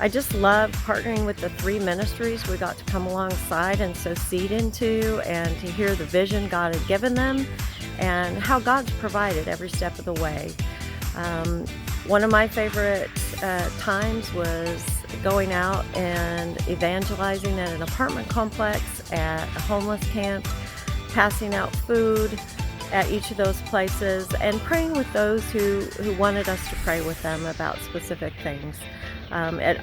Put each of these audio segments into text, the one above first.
I just love partnering with the 3 ministries we got to come alongside and sow seed into, and to hear the vision God had given them and how God's provided every step of the way. One of my favorite times was going out and evangelizing at an apartment complex, at a homeless camp, passing out food at each of those places, and praying with those who wanted us to pray with them about specific things. It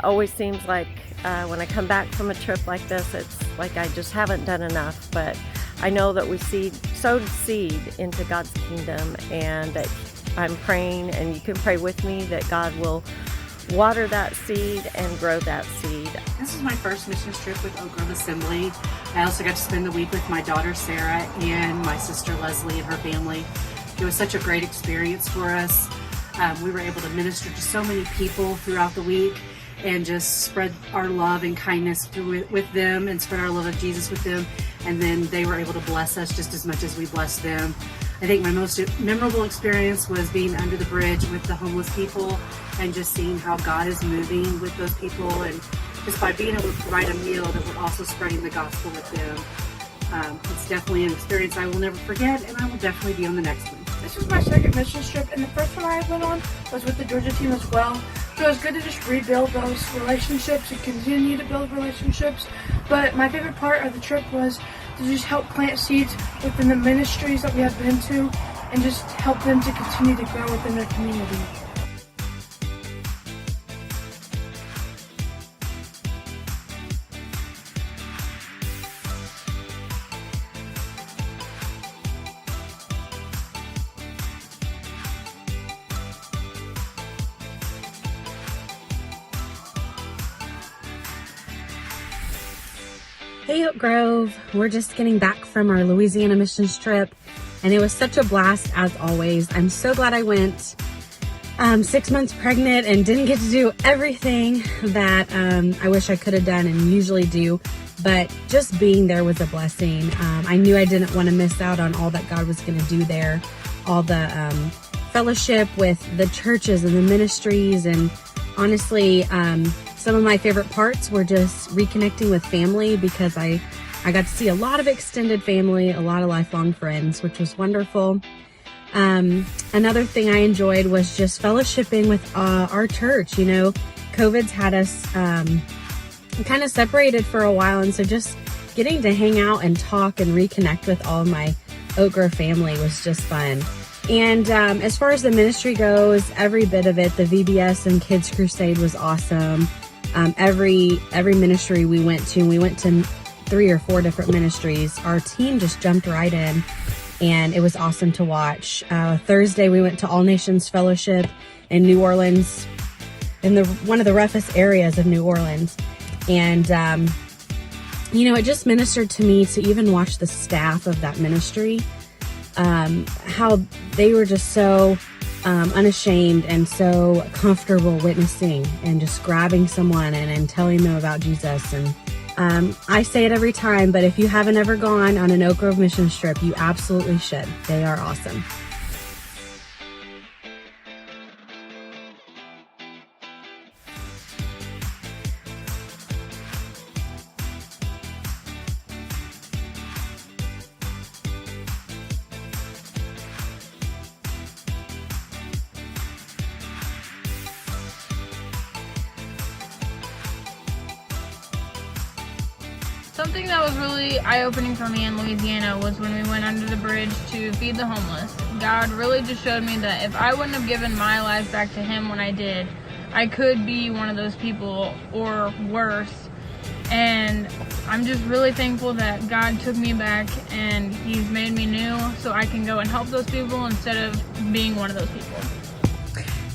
always seems like when I come back from a trip like this, it's like I just haven't done enough, but I know that we sowed seed into God's kingdom, and that I'm praying, and you can pray with me, that God will water that seed and grow that seed. This is my first missions trip with Oak Grove Assembly. I also got to spend the week with my daughter Sarah and my sister Leslie and her family. It was such a great experience for us. We were able to minister to so many people throughout the week and just spread our love and kindness with them, and spread our love of Jesus with them. And then they were able to bless us just as much as we blessed them. I think my most memorable experience was being under the bridge with the homeless people and just seeing how God is moving with those people, and just by being able to provide a meal that we're also spreading the gospel with them. It's definitely an experience I will never forget, and I will definitely be on the next one. This was my second mission trip, and the first one I went on was with the Georgia team as well. So it was good to just rebuild those relationships and continue to build relationships. But my favorite part of the trip was to just help plant seeds within the ministries that we have been to, and just help them to continue to grow within their community. Hey Oak Grove, we're just getting back from our Louisiana missions trip, and it was such a blast as always. I'm so glad I went. 6 months pregnant and didn't get to do everything that I wish I could have done and usually do, but just being there was a blessing. I knew I didn't want to miss out on all that God was going to do there, all the fellowship with the churches and the ministries, and honestly, some of my favorite parts were just reconnecting with family, because I got to see a lot of extended family, a lot of lifelong friends, which was wonderful. Another thing I enjoyed was just fellowshipping with our church. You know, COVID's had us kind of separated for a while, and so just getting to hang out and talk and reconnect with all of my Oak Grove family was just fun. And as far as the ministry goes, every bit of it, the VBS and Kids Crusade was awesome. Every ministry we went to 3 or 4 different ministries. Our team just jumped right in, and it was awesome to watch. Thursday we went to All Nations Fellowship in New Orleans, in one of the roughest areas of New Orleans. And you know, it just ministered to me to even watch the staff of that ministry, how they were just so unashamed and so comfortable witnessing and just grabbing someone and telling them about Jesus. And I say it every time, but if you haven't ever gone on an Oak Grove mission trip, you absolutely should. They are awesome. Something that was really eye-opening for me in Louisiana was when we went under the bridge to feed the homeless. God really just showed me that if I wouldn't have given my life back to Him when I did, I could be one of those people, or worse. And I'm just really thankful that God took me back and He's made me new, so I can go and help those people instead of being one of those people.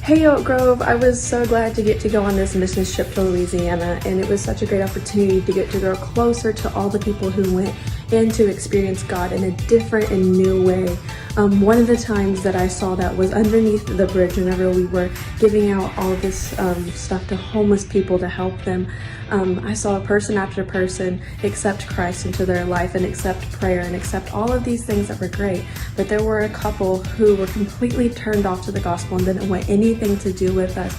Hey Oak Grove, I was so glad to get to go on this mission trip to Louisiana, and it was such a great opportunity to get to grow closer to all the people who went and to experience God in a different and new way. One of the times that I saw that was underneath the bridge whenever we were giving out all this stuff to homeless people to help them. I saw person after person accept Christ into their life and accept prayer and accept all of these things that were great. But there were a couple who were completely turned off to the gospel and didn't want anything to do with us.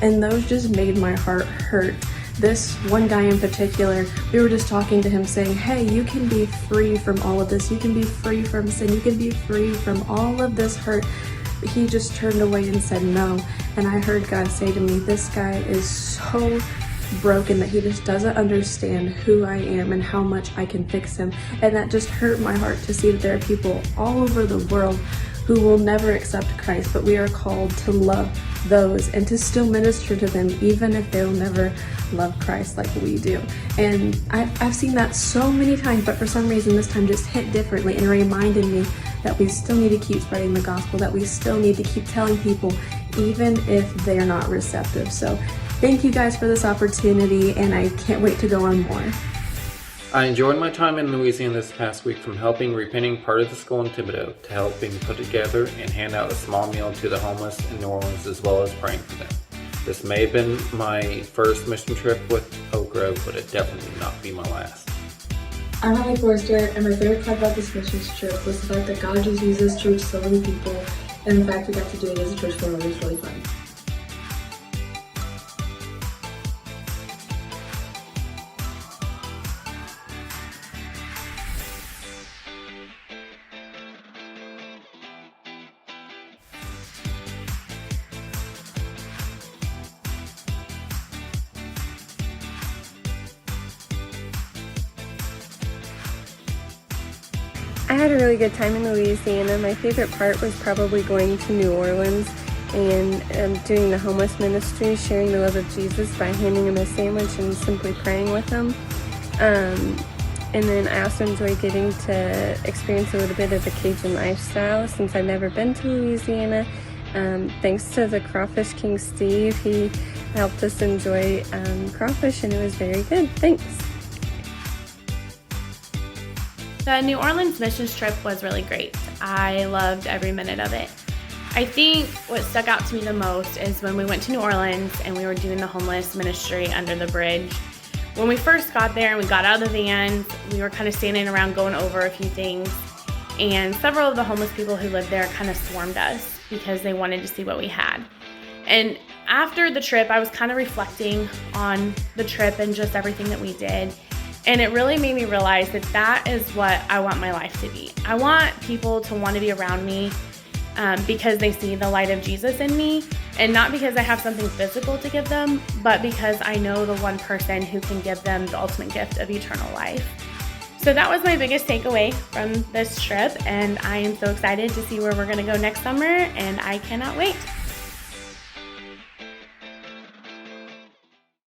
and those just made my heart hurt. This one guy in particular, we were just talking to him saying, hey, you can be free from all of this. You can be free from sin. You can be free from all of this hurt. But he just turned away and said no. And I heard God say to me, this guy is so broken that he just doesn't understand who I am and how much I can fix him. And that just hurt my heart to see that there are people all over the world who will never accept Christ, but we are called to love those and to still minister to them even if they'll never love Christ like we do. And I've seen that so many times, but for some reason this time just hit differently and reminded me that we still need to keep spreading the gospel, that we still need to keep telling people even if they're not receptive. So thank you guys for this opportunity, and I can't wait to go on more. I enjoyed my time in Louisiana this past week, from helping repenting part of the school in Thibodeau to helping put together and hand out a small meal to the homeless in New Orleans, as well as praying for them. This may have been my first mission trip with Oak Grove, but it definitely will not be my last. I'm Holly Forrester, and my favorite part about this missions trip was the fact that God just used us to reach so many people, and the fact we got to do it as a church family was really fun. I had a really good time in Louisiana. My favorite part was probably going to New Orleans and doing the homeless ministry, sharing the love of Jesus by handing them a sandwich and simply praying with them. And then I also enjoyed getting to experience a little bit of the Cajun lifestyle since I've never been to Louisiana. Thanks to the Crawfish King Steve, he helped us enjoy crawfish, and it was very good. Thanks. The New Orleans missions trip was really great. I loved every minute of it. I think what stuck out to me the most is when we went to New Orleans and we were doing the homeless ministry under the bridge. When we first got there and we got out of the van, we were kind of standing around going over a few things, and several of the homeless people who lived there kind of swarmed us because they wanted to see what we had. And after the trip, I was kind of reflecting on the trip and just everything that we did. And it really made me realize that that is what I want my life to be. I want people to want to be around me because they see the light of Jesus in me, and not because I have something physical to give them, but because I know the one person who can give them the ultimate gift of eternal life. So that was my biggest takeaway from this trip, and I am so excited to see where we're going to go next summer, and I cannot wait.